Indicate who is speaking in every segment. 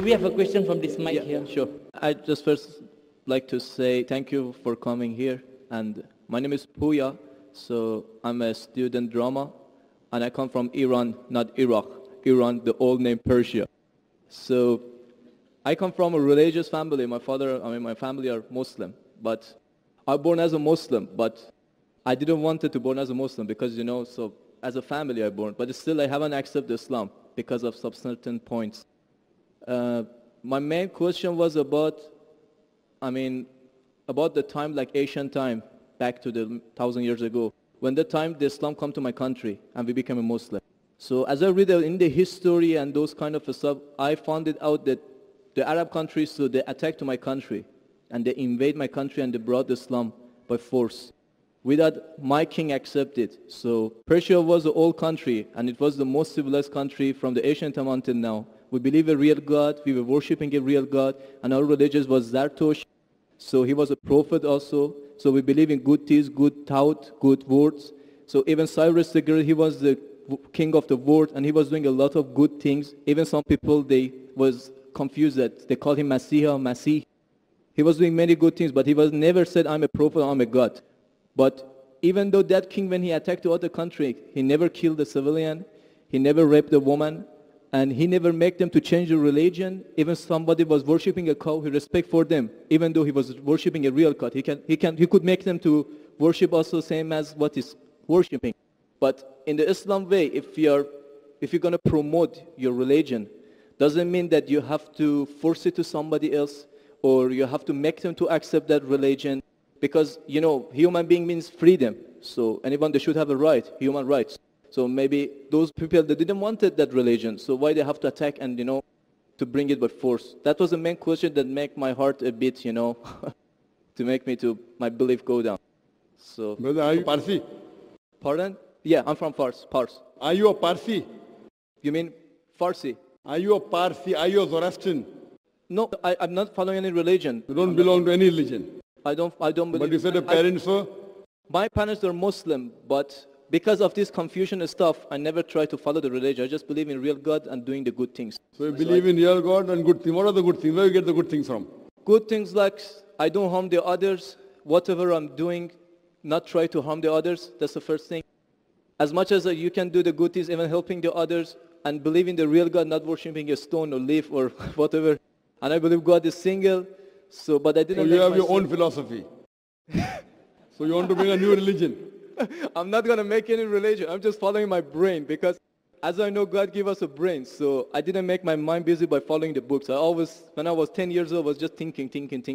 Speaker 1: we have a question from this mic here?
Speaker 2: Sure. I just first like to say thank you for coming here. And my name is Puya. So I'm a student drama. And I come from Iran, not Iraq. Iran, the old name Persia. So I come from a religious family. My family are Muslim. But I was born as a Muslim. But I didn't want to born as a Muslim because, so as a family I born. But still I haven't accepted Islam because of some certain points. My main question was about the time, like ancient time, back to the 1,000 years ago, when the time the Islam come to my country and we became a Muslim. So as I read in the history and those kind of stuff, I found it out that the Arab countries, so they attacked my country and they invade my country and they brought Islam by force without my king accepted. So Persia was an old country and it was the most civilized country from the ancient time until now. We believe a real God, we were worshipping a real God, and our religion was Zartosh. So he was a prophet also. So we believe in good deeds, good thought, good words. So even Cyrus the Great, he was the king of the world, and he was doing a lot of good things. Even some people, they was confused that they called him Messiah, Masih. He was doing many good things, but he was never said, I'm a prophet, I'm a God. But even though that king, when he attacked the other country, he never killed a civilian, he never raped a woman, and he never made them to change the religion. Even somebody was worshipping a cow, he respect for them, even though he was worshipping a real God. He could make them to worship also same as what is worshipping. But in the Islam way, if you're going to promote your religion, doesn't mean that you have to force it to somebody else or you have to make them to accept that religion. Because, human being means freedom. So anyone, they should have a right, human rights. So maybe those people, they didn't want that religion. So why they have to attack and, to bring it by force? That was the main question that made my heart a bit, to make my belief go down. So.
Speaker 3: Brother, are you Parsi?
Speaker 2: Pardon? Yeah, I'm from Fars.
Speaker 3: Are you a Parsi?
Speaker 2: You mean Farsi?
Speaker 3: Are you a Parsi? Are you a Zoroastrian?
Speaker 2: No, I'm not following any religion.
Speaker 3: You don't belong to any religion?
Speaker 2: I don't believe.
Speaker 3: But you said your parents were?
Speaker 2: My parents are Muslim, but because of this confusion and stuff, I never try to follow the religion. I just believe in real God and doing the good things.
Speaker 3: So you believe in real God and good things. What are the good things? Where do you get the good things from?
Speaker 2: Good things like I don't harm the others. Whatever I'm doing, not try to harm the others. That's the first thing. As much as you can do the good things, even helping the others, and believe in the real God, not worshipping a stone or leaf or whatever. And I believe God is single. But I didn't.
Speaker 3: So you have your own philosophy. So you want to bring a new religion?
Speaker 2: I'm not going to make any religion. I'm just following my brain because as I know, God gave us a brain. So I didn't make my mind busy by following the books. When I was 10 years old, I was just thinking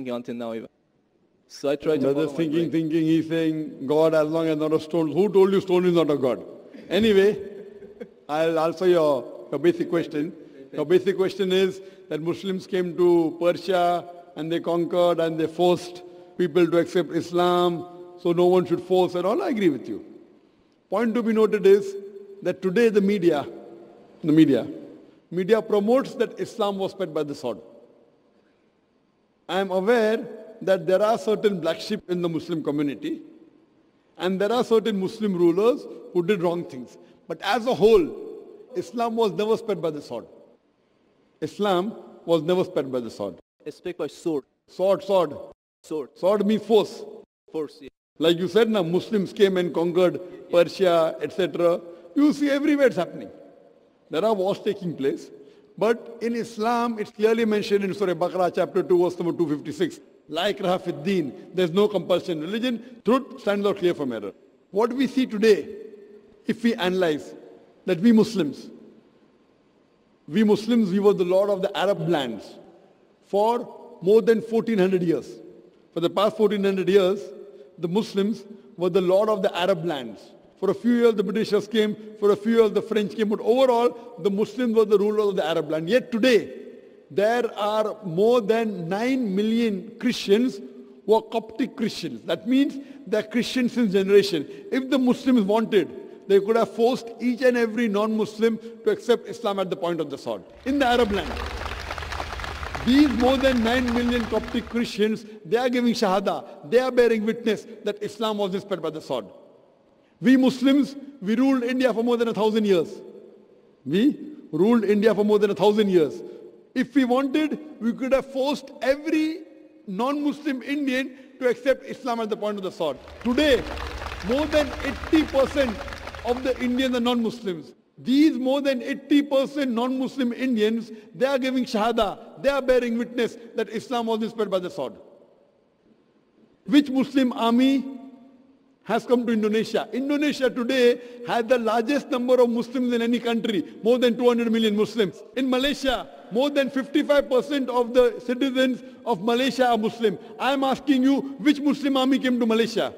Speaker 2: until now even. So I tried to follow
Speaker 3: thinking, he's saying, God as long as not a stone. Who told you stone is not a God? Anyway, I'll answer your basic question. Your basic question is that Muslims came to Persia and they conquered and they forced people to accept Islam. So no one should force at all. I agree with you. Point to be noted is that today the media promotes that Islam was spread by the sword. I am aware that there are certain black sheep in the Muslim community and there are certain Muslim rulers who did wrong things. But as a whole, Islam was never spread by the sword. Islam was never spread by the sword.
Speaker 2: It's spread by sword.
Speaker 3: Sword. Sword means force.
Speaker 2: Force, yeah.
Speaker 3: Like you said, now Muslims came and conquered Persia, etc. You see everywhere it's happening. There are wars taking place. But in Islam, it's clearly mentioned in Surah Baqarah, chapter 2, verse number 256. La ikraha fid deen. There's no compulsion in religion. Truth stands out clear from error. What we see today, if we analyze, that we Muslims, we were the lord of the Arab lands for more than 1400 years. For the past 1400 years, the Muslims were the lord of the Arab lands. For a few years the Britishers came, for a few years the French came, but overall the Muslims were the rulers of the Arab land. Yet today, there are more than 9 million Christians who are Coptic Christians. That means they are Christians since generation. If the Muslims wanted, they could have forced each and every non-Muslim to accept Islam at the point of the sword in the Arab land. These more than 9 million Coptic Christians, they are giving Shahada. They are bearing witness that Islam was spread by the sword. We Muslims, we ruled India for more than 1,000 years. We ruled India for more than 1,000 years. If we wanted, we could have forced every non-Muslim Indian to accept Islam at the point of the sword. Today, more than 80% of the Indians are non-Muslims. These more than 80% non-Muslim Indians, they are giving shahada, they are bearing witness that Islam was inspired by the sword. Which Muslim army has come to Indonesia? Indonesia today has the largest number of Muslims in any country, more than 200 million Muslims. In Malaysia, more than 55% of the citizens of Malaysia are Muslim. I am asking you, which Muslim army came to Malaysia?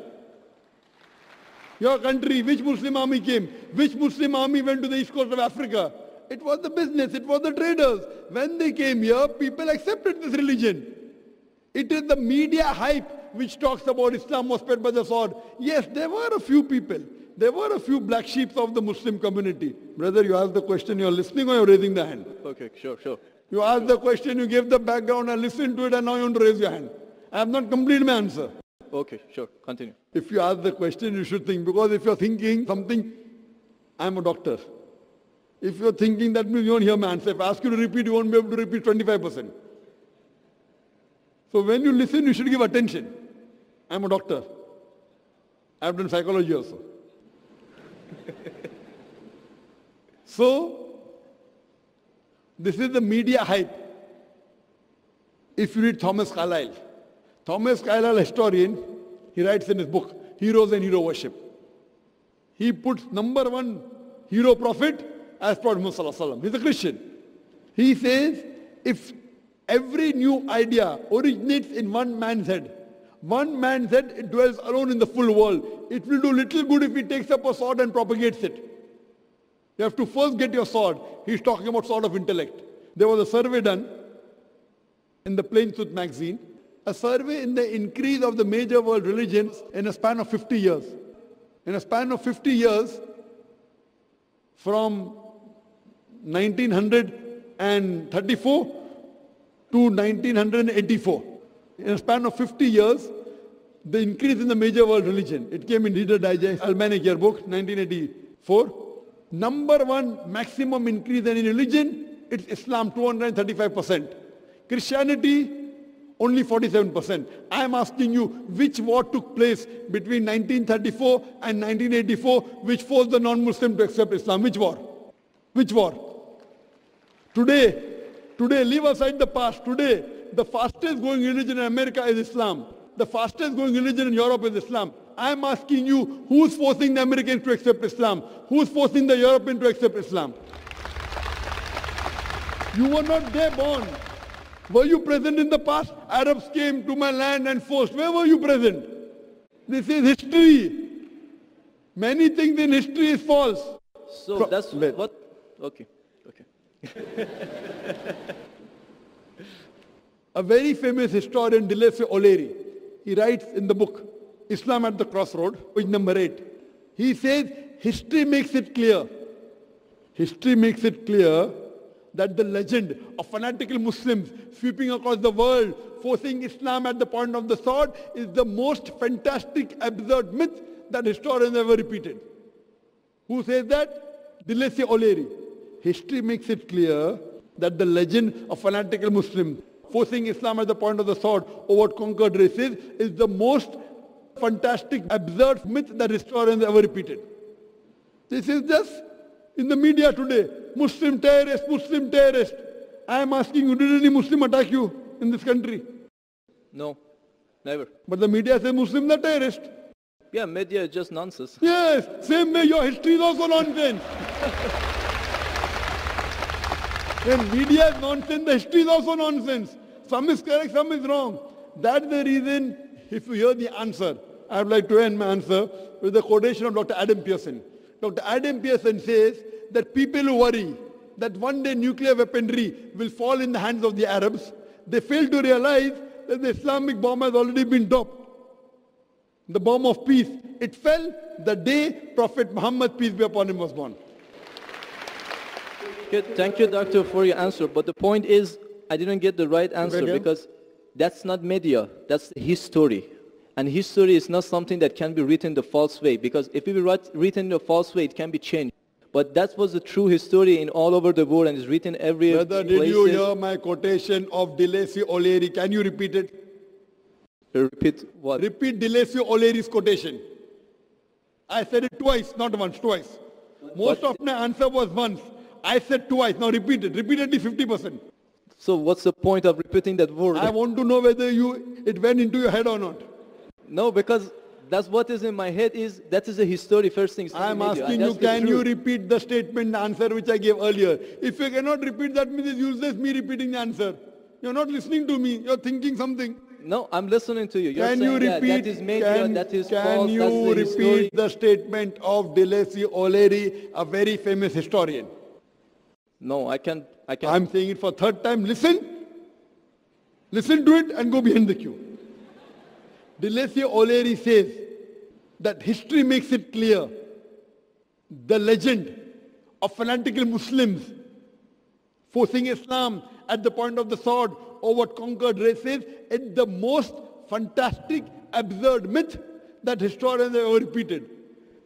Speaker 3: Your country, which Muslim army came? Which Muslim army went to the east coast of Africa? It was the business, it was the traders. When they came here, people accepted this religion. It is the media hype which talks about Islam was spread by the sword. Yes, there were a few people. There were a few black sheep of the Muslim community. Brother, you asked the question, you're listening or you're raising the hand?
Speaker 2: Okay, sure.
Speaker 3: You asked the question, you gave the background, I listened to it, and now you want to raise your hand. I have not completed my answer.
Speaker 2: Okay, sure. Continue.
Speaker 3: If you ask the question, you should think. Because if you're thinking something, I'm a doctor. If you're thinking, that means you won't hear my answer. If I ask you to repeat, you won't be able to repeat 25%. So when you listen, you should give attention. I'm a doctor. I've done psychology also. So, this is the media hype. If you read Thomas Carlyle, historian, he writes in his book, Heroes and Hero Worship. He puts number one hero prophet as Prophet Muhammad Sallallahu Alaihi Wasallam. He's a Christian. He says, if every new idea originates in one man's head, it dwells alone in the full world. It will do little good if he takes up a sword and propagates it. You have to first get your sword. He's talking about sword of intellect. There was a survey done in the Plain Truth magazine, a survey in the increase of the major world religions in a span of 50 years. In a span of 50 years, from 1934 to 1984. In a span of 50 years, the increase in the major world religion. It came in Reader Digest, Almanac Yearbook, 1984. Number one maximum increase in religion, it's Islam, 235%. Christianity, only 47%. I am asking you, which war took place between 1934 and 1984, which forced the non-Muslim to accept Islam? Which war? Which war? Today, leave aside the past. Today, the fastest growing religion in America is Islam. The fastest growing religion in Europe is Islam. I am asking you, who's forcing the Americans to accept Islam? Who's forcing the Europeans to accept Islam? You were not there born. Were you present in the past? Arabs came to my land and forced. Where were you present? This is history. Many things in history is false.
Speaker 2: So that's what... Okay.
Speaker 3: A very famous historian, Dipersia O'Leary, he writes in the book, Islam at the Crossroad, page number 8. He says, history makes it clear that the legend of fanatical Muslims sweeping across the world, forcing Islam at the point of the sword, is the most fantastic, absurd myth that historians ever repeated. Who says that? Dipersia O'Leary. History makes it clear that the legend of fanatical Muslims forcing Islam at the point of the sword over conquered races is the most fantastic, absurd myth that historians ever repeated. This is just in the media today. Muslim terrorist, Muslim terrorist. I am asking you, did any Muslim attack you in this country?
Speaker 2: No, never.
Speaker 3: But the media says Muslims are terrorists.
Speaker 2: Yeah, media is just nonsense.
Speaker 3: Yes, same way your history is also nonsense. When media is nonsense, the history is also nonsense. Some is correct, some is wrong. That's the reason, if you hear the answer, I would like to end my answer with a quotation of Dr. Adam Pearson. Dr. Adam Pearson says that people who worry that one day nuclear weaponry will fall in the hands of the Arabs, they fail to realize that the Islamic bomb has already been dropped. The bomb of peace. It fell the day Prophet Muhammad, peace be upon him, was born.
Speaker 2: Good. Thank you, doctor, for your answer. But the point is, I didn't get the right answer because that's not media. That's history. And history is not something that can be written the false way. Because if it be written the false way, it can be changed. But that was the true history in all over the world and is written every
Speaker 3: Brother, did you
Speaker 2: places.
Speaker 3: hear my quotation of Deleuze O'Leary? Can you repeat it?
Speaker 2: Repeat what?
Speaker 3: Repeat Deleuze O'Leary's quotation. I said it twice, not once, twice. Most of my answer was once. I said twice. Now repeat it. Repeatedly 50%.
Speaker 2: So what's the point of repeating that word?
Speaker 3: I want to know whether it went into your head or not.
Speaker 2: No, because that's what is in my head that is a history first thing.
Speaker 3: I am asking you, can you repeat the statement, the answer which I gave earlier? If you cannot repeat, that means it's useless me repeating the answer. You're not listening to me. You're thinking something.
Speaker 2: No, I'm listening to you. You're
Speaker 3: Can
Speaker 2: saying
Speaker 3: you repeat?
Speaker 2: that is made, that is
Speaker 3: Can
Speaker 2: false,
Speaker 3: you
Speaker 2: that's the history.
Speaker 3: repeat the statement of Deleuze O'Leary, a very famous historian?
Speaker 2: No, I can't.
Speaker 3: I'm saying it for third time. Listen to it and go behind the queue. Deleuze O'Leary says that history makes it clear the legend of fanatical Muslims forcing Islam at the point of the sword over conquered races is the most fantastic, absurd myth that historians have ever repeated.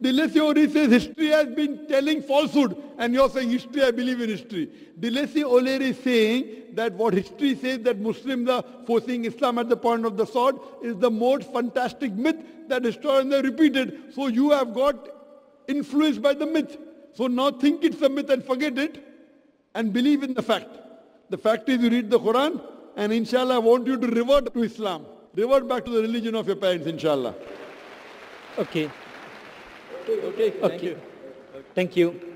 Speaker 3: Deleuze O'Leary says history has been telling falsehood, and you're saying history, I believe in history. Deleuze O'Leary is saying that what history says that Muslims are forcing Islam at the point of the sword is the most fantastic myth that historians have repeated. So you have got influenced by the myth. So now think it's a myth and forget it and believe in the fact. The fact is you read the Quran and inshallah I want you to revert to Islam. Revert back to the religion of your parents, inshallah.
Speaker 1: Okay.
Speaker 2: Okay, thank you.
Speaker 1: Thank you.